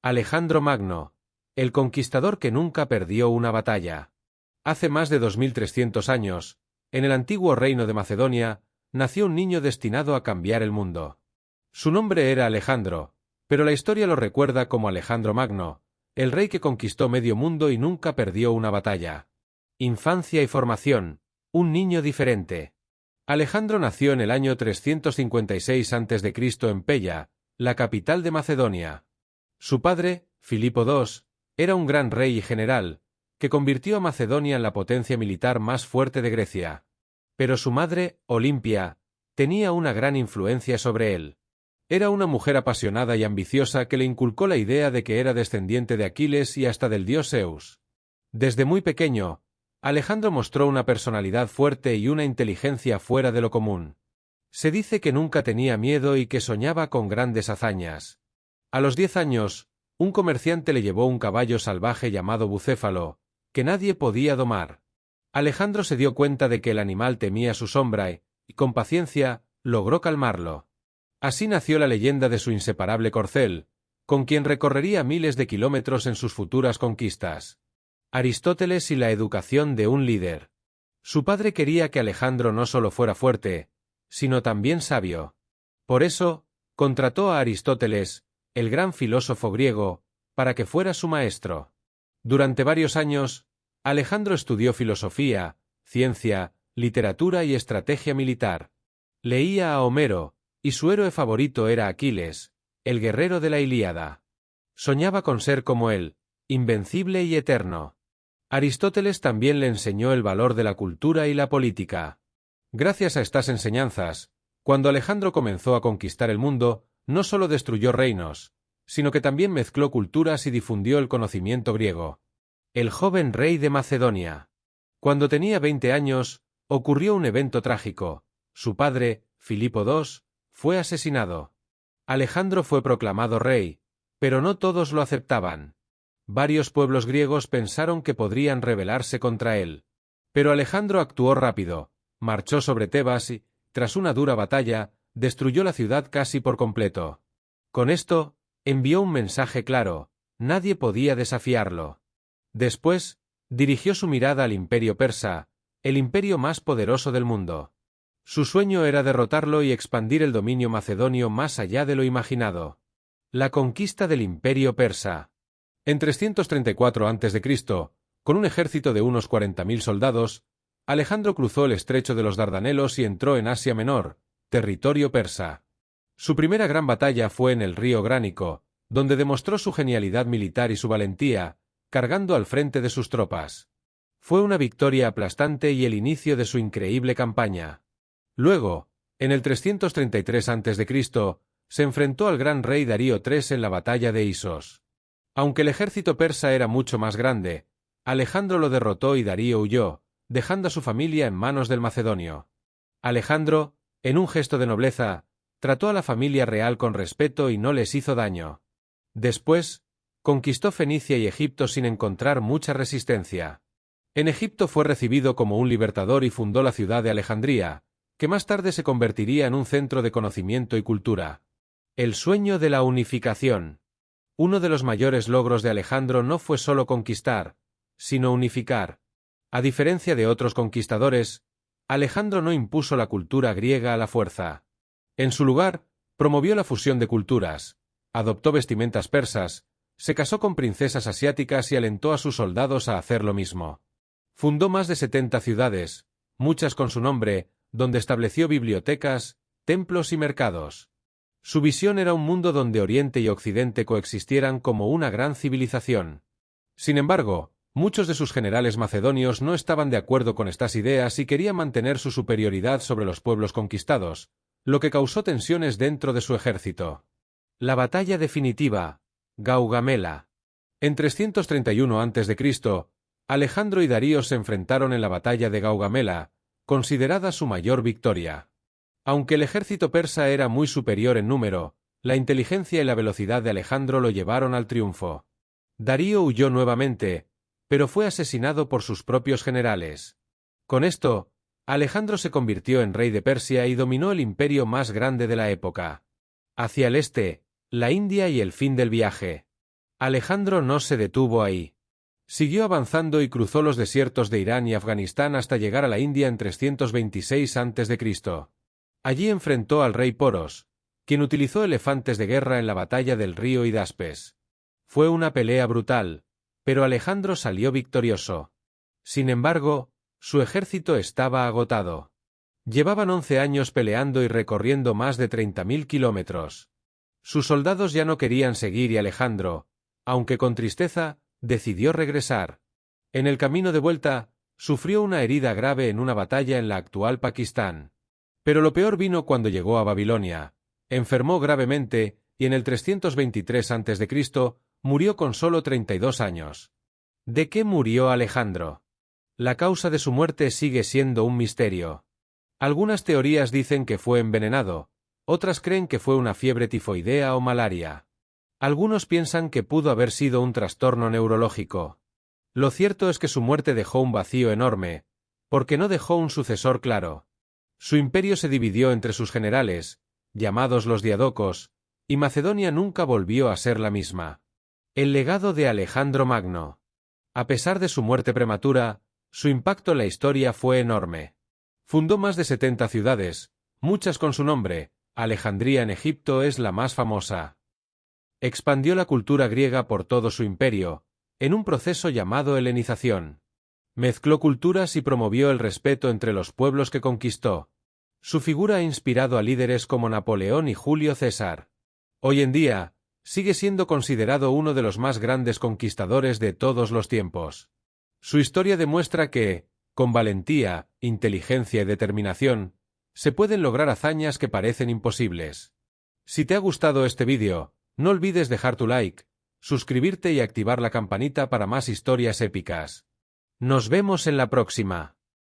Alejandro Magno, el conquistador que nunca perdió una batalla. Hace más de 2300 años, en el antiguo reino de Macedonia, nació un niño destinado a cambiar el mundo. Su nombre era Alejandro, pero la historia lo recuerda como Alejandro Magno, el rey que conquistó medio mundo y nunca perdió una batalla. Infancia y formación, un niño diferente. Alejandro nació en el año 356 a.C. en Pella, la capital de Macedonia. Su padre, Filipo II, era un gran rey y general, que convirtió a Macedonia en la potencia militar más fuerte de Grecia. Pero su madre, Olimpia, tenía una gran influencia sobre él. Era una mujer apasionada y ambiciosa que le inculcó la idea de que era descendiente de Aquiles y hasta del dios Zeus. Desde muy pequeño, Alejandro mostró una personalidad fuerte y una inteligencia fuera de lo común. Se dice que nunca tenía miedo y que soñaba con grandes hazañas. A los 10 años, un comerciante le llevó un caballo salvaje llamado Bucéfalo, que nadie podía domar. Alejandro se dio cuenta de que el animal temía su sombra y, con paciencia, logró calmarlo. Así nació la leyenda de su inseparable corcel, con quien recorrería miles de kilómetros en sus futuras conquistas. Aristóteles y la educación de un líder. Su padre quería que Alejandro no solo fuera fuerte, sino también sabio. Por eso, contrató a Aristóteles, el gran filósofo griego, para que fuera su maestro. Durante varios años, Alejandro estudió filosofía, ciencia, literatura y estrategia militar. Leía a Homero, y su héroe favorito era Aquiles, el guerrero de la Ilíada. Soñaba con ser como él, invencible y eterno. Aristóteles también le enseñó el valor de la cultura y la política. Gracias a estas enseñanzas, cuando Alejandro comenzó a conquistar el mundo, no solo destruyó reinos, sino que también mezcló culturas y difundió el conocimiento griego. El joven rey de Macedonia. Cuando tenía 20 años, ocurrió un evento trágico. Su padre, Filipo II, fue asesinado. Alejandro fue proclamado rey, pero no todos lo aceptaban. Varios pueblos griegos pensaron que podrían rebelarse contra él. Pero Alejandro actuó rápido, marchó sobre Tebas y, tras una dura batalla, destruyó la ciudad casi por completo. Con esto, envió un mensaje claro: nadie podía desafiarlo. Después, dirigió su mirada al imperio persa, el imperio más poderoso del mundo. Su sueño era derrotarlo y expandir el dominio macedonio más allá de lo imaginado. La conquista del imperio persa. En 334 a.C., con un ejército de unos 40.000 soldados, Alejandro cruzó el estrecho de los Dardanelos y entró en Asia Menor, territorio persa. Su primera gran batalla fue en el río Gránico, donde demostró su genialidad militar y su valentía, cargando al frente de sus tropas. Fue una victoria aplastante y el inicio de su increíble campaña. Luego, en el 333 a.C., se enfrentó al gran rey Darío III en la batalla de Isos. Aunque el ejército persa era mucho más grande, Alejandro lo derrotó y Darío huyó, dejando a su familia en manos del macedonio. Alejandro, en un gesto de nobleza, trató a la familia real con respeto y no les hizo daño. Después, conquistó Fenicia y Egipto sin encontrar mucha resistencia. En Egipto fue recibido como un libertador y fundó la ciudad de Alejandría, que más tarde se convertiría en un centro de conocimiento y cultura. El sueño de la unificación. Uno de los mayores logros de Alejandro no fue solo conquistar, sino unificar. A diferencia de otros conquistadores, Alejandro no impuso la cultura griega a la fuerza. En su lugar, promovió la fusión de culturas, adoptó vestimentas persas, se casó con princesas asiáticas y alentó a sus soldados a hacer lo mismo. Fundó más de 70 ciudades, muchas con su nombre, donde estableció bibliotecas, templos y mercados. Su visión era un mundo donde Oriente y Occidente coexistieran como una gran civilización. Sin embargo, muchos de sus generales macedonios no estaban de acuerdo con estas ideas y querían mantener su superioridad sobre los pueblos conquistados, lo que causó tensiones dentro de su ejército. La batalla definitiva, Gaugamela. En 331 a.C., Alejandro y Darío se enfrentaron en la batalla de Gaugamela, considerada su mayor victoria. Aunque el ejército persa era muy superior en número, la inteligencia y la velocidad de Alejandro lo llevaron al triunfo. Darío huyó nuevamente, pero fue asesinado por sus propios generales. Con esto, Alejandro se convirtió en rey de Persia y dominó el imperio más grande de la época. Hacia el este, la India y el fin del viaje. Alejandro no se detuvo ahí. Siguió avanzando y cruzó los desiertos de Irán y Afganistán hasta llegar a la India en 326 a.C. Allí enfrentó al rey Poros, quien utilizó elefantes de guerra en la batalla del río Hidaspes. Fue una pelea brutal, pero Alejandro salió victorioso. Sin embargo, su ejército estaba agotado. Llevaban 11 años peleando y recorriendo más de 30.000 kilómetros. Sus soldados ya no querían seguir y Alejandro, aunque con tristeza, decidió regresar. En el camino de vuelta, sufrió una herida grave en una batalla en la actual Pakistán. Pero lo peor vino cuando llegó a Babilonia. Enfermó gravemente y en el 323 a.C. murió con solo 32 años. ¿De qué murió Alejandro? La causa de su muerte sigue siendo un misterio. Algunas teorías dicen que fue envenenado, otras creen que fue una fiebre tifoidea o malaria. Algunos piensan que pudo haber sido un trastorno neurológico. Lo cierto es que su muerte dejó un vacío enorme, porque no dejó un sucesor claro. Su imperio se dividió entre sus generales, llamados los diadocos, y Macedonia nunca volvió a ser la misma. El legado de Alejandro Magno. A pesar de su muerte prematura, su impacto en la historia fue enorme. Fundó más de 70 ciudades, muchas con su nombre. Alejandría en Egipto es la más famosa. Expandió la cultura griega por todo su imperio, en un proceso llamado helenización. Mezcló culturas y promovió el respeto entre los pueblos que conquistó. Su figura ha inspirado a líderes como Napoleón y Julio César. Hoy en día, sigue siendo considerado uno de los más grandes conquistadores de todos los tiempos. Su historia demuestra que, con valentía, inteligencia y determinación, se pueden lograr hazañas que parecen imposibles. Si te ha gustado este vídeo, no olvides dejar tu like, suscribirte y activar la campanita para más historias épicas. Nos vemos en la próxima.